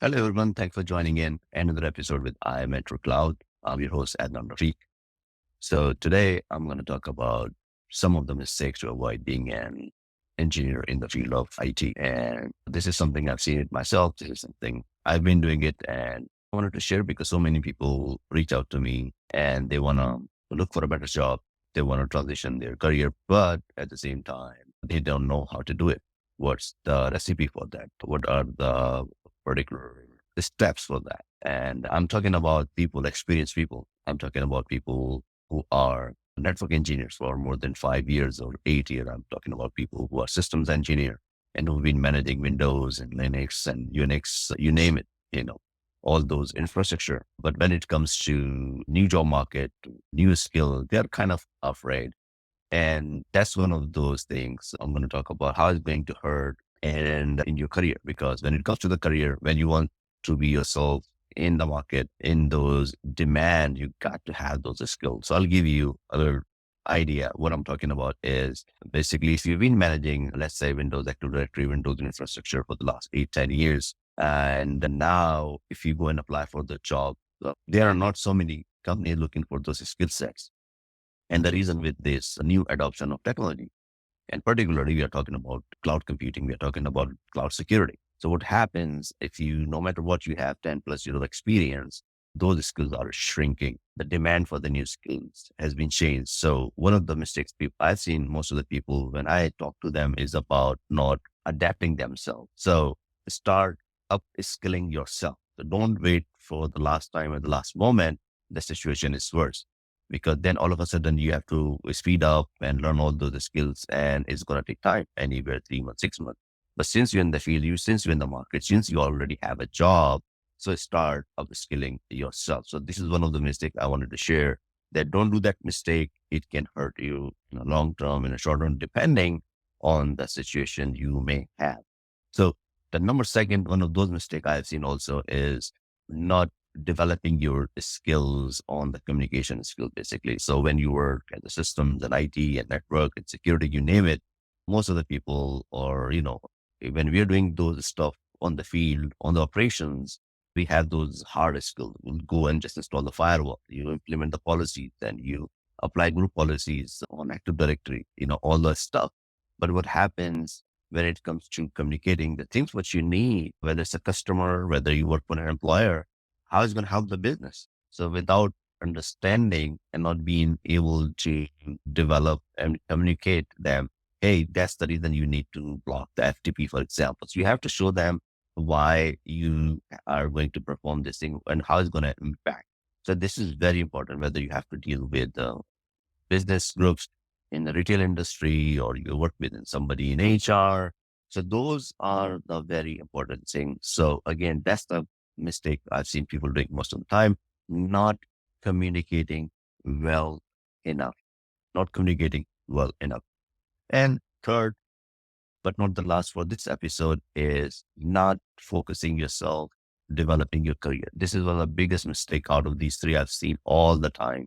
Hello, everyone. Thanks for joining in another episode with imentorcloud. I'm your host, Adnan Rafiq. So today I'm going to talk about some of the mistakes to avoid being an engineer in the field of IT. And this is something I've seen it myself. This is something I've been doing it and I wanted to share because so many people reach out to me and they want to look for a better job. They want to transition their career, but at the same time, they don't know how to do it. What's the recipe for that? What are the particular steps for that? And I'm talking about people, experienced people. I'm talking about people who are network engineers for more than 5 years or 8 years. I'm talking about people who are systems engineer and who've been managing Windows and Linux and Unix, you name it, all those infrastructure. But when it comes to new job market, new skill, they're kind of afraid. And that's one of those things I'm going to talk about how it's going to hurt and in your career. Because when it comes to the career, when you want to be yourself in the market, in those demand, you got to have those skills. So I'll give you a little idea. What I'm talking about is basically if you've been managing, let's say Windows Active Directory, Windows infrastructure for the last 8, 10 years, and now if you go and apply for the job, there are not so many companies looking for those skill sets. And the reason with this new adoption of technology, and particularly we are talking about cloud computing, we are talking about cloud security. So what happens if you, no matter what you have 10 plus years of experience, those skills are shrinking. The demand for the new skills has been changed. So one of the mistakes I've seen most of the people when I talk to them is about not adapting themselves. So start up skilling yourself. So don't wait for the last time or the last moment. The situation is worse because then all of a sudden you have to speed up and learn all those skills and it's going to take time, anywhere 3 months, 6 months. But since you're in the field, since you're in the market, since you already have a job, so start upskilling yourself. So this is one of the mistakes I wanted to share, that don't do that mistake. It can hurt you in a long term, in a short term, depending on the situation you may have. So the number second, one of those mistakes I've seen also is not developing your skills on the communication skill, basically. So when you work at the systems and IT and network and security, you name it, most of the people or, when we are doing those stuff on the field, on the operations, we have those hard skills. We'll go and just install the firewall, you implement the policies, then you apply group policies on Active Directory, all that stuff. But what happens when it comes to communicating the things what you need, whether it's a customer, whether you work for an employer, how is it going to help the business? So without understanding and not being able to develop and communicate them, hey, that's the reason you need to block the FTP, for example. So you have to show them why you are going to perform this thing and how it's going to impact. So this is very important, whether you have to deal with business groups in the retail industry or you work with somebody in HR. So those are the very important things. So again, that's the mistake I've seen people doing most of the time, not communicating well enough, not communicating well enough. And third, but not the last for this episode, is not focusing yourself, developing your career. This is one of the biggest mistake out of these three I've seen all the time,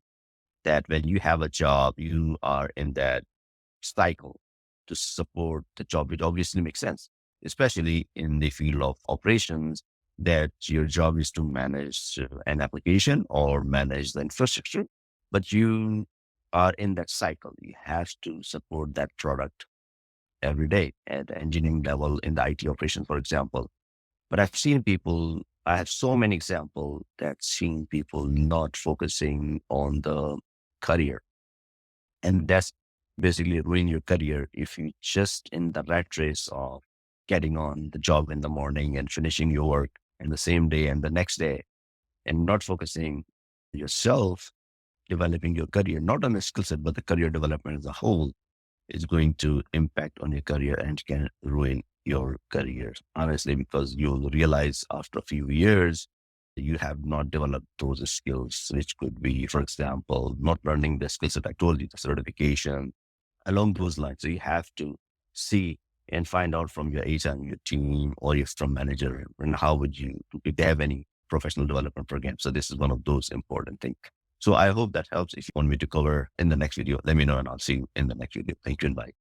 that when you have a job, you are in that cycle to support the job. It obviously makes sense, especially in the field of operations, that your job is to manage an application or manage the infrastructure, but you are in that cycle. You have to support that product every day at the engineering level in the IT operations, for example. But I have so many examples that seen people not focusing on the career. And that's basically ruin your career if you just in the rat race of getting on the job in the morning and finishing your work in the same day and the next day and not focusing yourself, developing your career, not on the skill set, but the career development as a whole is going to impact on your career and can ruin your career, honestly, because you'll realize after a few years, you have not developed those skills, which could be, for example, not learning the skills that I told you, the certification, along those lines. So you have to see and find out from your HR and your team or your from manager, and how would you, if they have any professional development program. So this is one of those important things. So I hope that helps. If you want me to cover in the next video, let me know and I'll see you in the next video. Thank you and bye.